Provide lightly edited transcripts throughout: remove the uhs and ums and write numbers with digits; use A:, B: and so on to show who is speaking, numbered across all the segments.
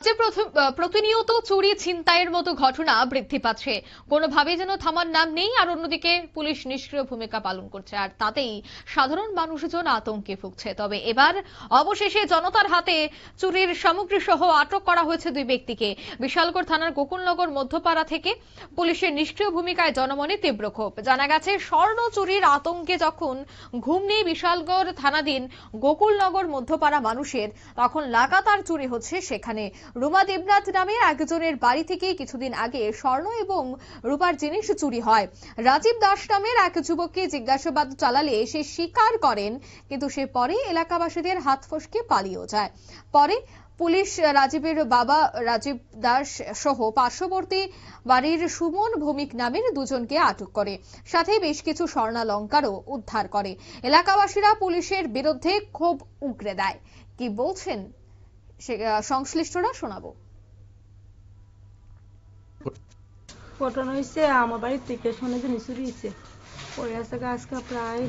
A: রাজ্যে প্রতিনিয়ত চুরি ছিনতাইয়ের মতো ঘটনা বৃদ্ধি পাচ্ছে, কোনোভাবেই যেন থামার নাম নেই। আর অন্যদিকে পুলিশ নিষ্ক্রিয় ভূমিকা পালন করছে, আর তাতেই সাধারণ মানুষজন আতঙ্কে ভুগছে। তবে এবার অবশেষে জনতার হাতে চুরির সামগ্রী সহ আটক করা হয়েছে দুই ব্যক্তিকে। বিশালগড় থানার গোকুলনগর মধ্যপাড়া থেকে পুলিশের নিষ্ক্রিয় ভূমিকায় জনমনে তীব্র ক্ষোভ। জানা গেছে, স্বর্ণ চুরির আতঙ্কে যখন ঘুম নেই বিশালগড় থানাধীন গোকুলনগর মধ্যপাড়া মানুষের, তখন লাগাতার চুরি হচ্ছে সেখানে। রুমা দেবনাথ নামের একজনের বাড়ি থেকে কিছুদিন আগে স্বর্ণ এবং রূপার জিনিস চুরি হয়। রাজীব দাস নামের এক যুবককে জিজ্ঞাসাবাদ চালালে সে স্বীকার করেন, কিন্তু সে পরে এলাকাবাসীদের হাত ফসকে পালিয়েও যায়। পরে পুলিশ রাজীবের বাবা রাজীব দাস সহ পার্শ্ববর্তী বাড়ির সুমন ভৌমিক নামের দুজনকে আটক করে, সাথে বেশ কিছু স্বর্ণালংকারও উদ্ধার করে। এলাকাবাসীরা পুলিশের বিরুদ্ধে ক্ষোভ উগরে দেয়। কি বলছেন সংশ্লিষ্টরা শোনাবো।
B: ঘটনা হয়েছে আমার বাড়ির থেকে সোনা জিনিস চুরি হয়েছে। পরে আজকে প্রায়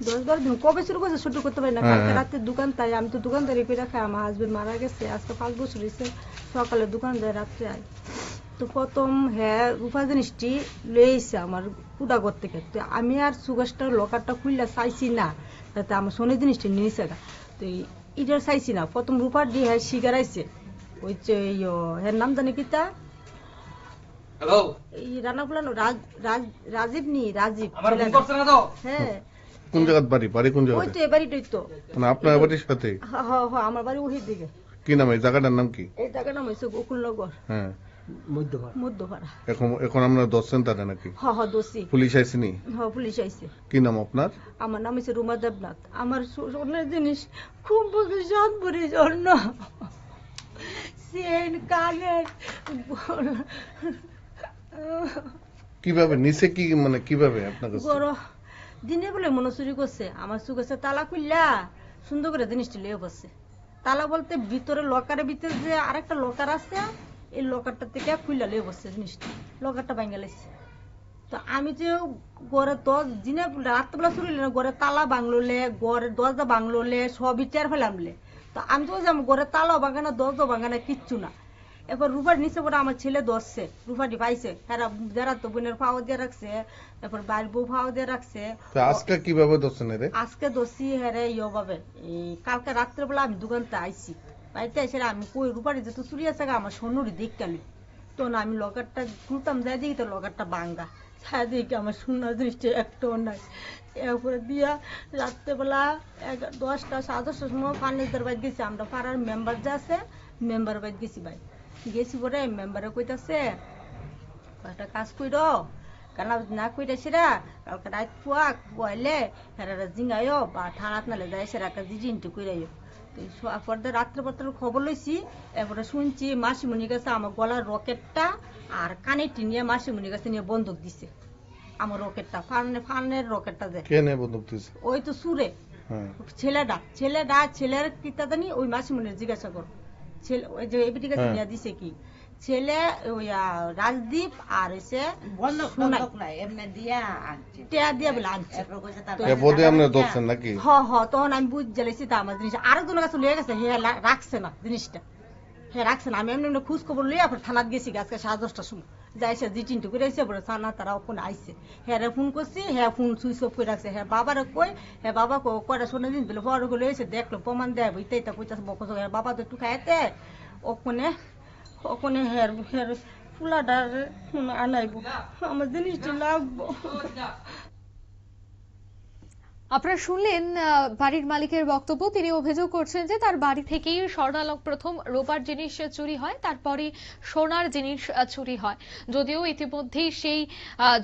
B: 10-12 দিন। কবে শুরু করছে শুরু করতে পারি না, কালকে রাতে দোকান তাই আমি তো দোকানদারি করে খাই। আমার হাজবেন্ড মারা গেছে আজকে 5 বছর হয়েছে। সকালে দোকান যায়, রাত্রে আয়। তো প্রথম হ্যাঁ রূপা জিনিসটি লইছে আমার কুদাগর থেকে। তো আমি আর সুগারটার লকারটা খুললে চাইছি না, তাতে আমার সোনা জিনিসটি নিয়েছে। তো ইটার চাইছি না, প্রথম রূপার দিয়ে হ্যাঁ শিকার আইছে। ওই যে হ্যাঁ নাম জানি কিতা এই রান্না ফুলানো রাজীব নি রাজীব। হ্যাঁ
C: কোন জায়গার বাড়ি কোন জায়গা?
B: ওই তো এবারই তো
C: মানে আপনার বাড়ির সাথে?
B: হ্যাঁ আমার বাড়ি ওই দিকে।
C: কি নাম এই জায়গাটার নাম কি?
B: এই জায়গার নাম হইছে গোকুলনগর।
C: হ্যাঁ
B: মধ্যপাড়া।
C: এখন আমরা দোষেন তারা নাকি?
B: হ্যাঁ দোষী।
C: পুলিশ আইসিনি?
B: হ্যাঁ পুলিশ আইছে।
C: কি নাম আপনার?
B: আমার নাম হচ্ছে রুমা দেবনাথ। আমার সোনার জিনিস খুব জানপুরি জন্য সেন কানের
C: কিভাবে নিচে কি মানে কিভাবে আপনার কাছে?
B: দিনে বলে মনে চুরি করছে। আমার সুগাছে তালা খুললা সুন্দর করে জিনিসটি লিয়ে বসছে। তালা বলতে ভিতরে লকারের ভিতরে যে আরেকটা লকার আছে, এই লকারটা থেকে খুললা লিয়ে বসছে জিনিসটা। লকারটা ভাঙা লাগছে। তো আমি যে ঘরে দিনে রাত্রেবেলা চুরি না, ঘরে তালা ভাঙলে, ঘরের দরজা ভাঙলে সবই টের ফেলামলে। তো আমি তো আমার ঘরে তালাও ভাঙানা দরজা ভাঙানা কিচ্ছু না। এবার রূপার নিচে পরে আমার ছেলে ধরছে, রূপাটি পাইছে। হ্যাঁ যারা তো বোনের ফাও দিয়ে রাখছে, তারপর বাইর বউ ফাও দিয়ে রাখছে।
C: আজকে কিভাবে ধরছেন রে?
B: আজকে ধরছি হ্যাঁ ইয়ে কালকে রাত্রেবেলা আমি দোকানতে আইছি। বাড়িতে এসে আমি কই রূপারি যে তো চুরি আছে আমার সোনুরি দেখকালি। তো না আমি লকারটা খুলতাম যাই দেখি তো লকারটা ভাঙ্গা। ছায়া দেখি আমার সোনার দৃষ্টি একটাও নাই। এরপরে দিয়া রাত্রেবেলা 10টা 10:30টার সময় ফার্নিচার বাইর গেছি। আমরা পাড়ার মেম্বার যে আছে মেম্বার বাইর গেছি। ভাই গেছি পরে মেম্বারে কইতাছে একটা কাজ কইরো, কেন না কইতাছি রা কালকে রাত পুয়াইলে হেরা জিঙ্গাইও বা থানাত নালে যাই সেরা একটা জিজিনটু কইরাইও। পরে রাত্রে খবর লইছি। এরপরে শুনছি মাসিমণির কাছে আমার গলার রকেটটা আর কানেরটি নিয়ে মাসিমণির কাছে নিয়ে বন্দুক দিছে। আমার রকেটটা ফানের রকেটটা যে
C: বন্দুক দিছে
B: ওই তো সুরে ছেলের কিতা জানি ওই মাসিমণির জিজ্ঞাসা কর। ছেলে ওই যে এবিটি কাছে নিয়ে দিছে কি ছেলে ওই রাজদীপ আর হইছে তখন আমি বুঝ জ্বালাইছি তা আমার জিনিস আরেকজনের কাছে লয়ে গেছে। হ্যাঁ রাখছে না জিনিসটা, হ্যাঁ রাখছে না। আমি এমনি খোঁজ খবর লইয়া থানাত গেছি আজকে 10:30টার সময়। যাইছে জিটিনটু করে আইসে পরে থানা তারা ওখানে আইসে। হ্যাঁ ফোন করছি, হ্যাঁ ফোন সুইচ অফ করে রাখছে। হ্যাঁ বাবারে কই, হ্যাঁ বাবা কয়টা শোনা দিন দিল পরে গুলো এসে দেখলো প্রমাণ দেয় বইতে কইতাছে বকস। হ্যাঁ বাবা তো একটু খাইতে ওখানে হের ফুলাডার আনাইব আমার জিনিসটি লাগবো।
A: আপনারা শুনলেন বাড়ির মালিকের বক্তব্য। তিনি অভিযোগ করছেন যে তার বাড়ি থেকেই প্রথম রূপার জিনিস চুরি হয়, তারপরে সোনার জিনিস চুরি হয়। যদিও ইতিমধ্যেই সেই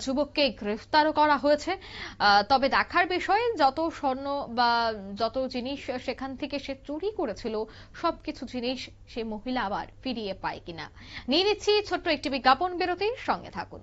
A: যুবককে গ্রেফতারও করা হয়েছে। তবে দেখার বিষয় যত স্বর্ণ বা যত জিনিস সেখান থেকে সে চুরি করেছিল সবকিছু জিনিস সে মহিলা আবার ফিরিয়ে পায় কিনা। নিয়ে নিচ্ছি ছোট্ট একটি বিজ্ঞাপন বিরতির সঙ্গে থাকুন।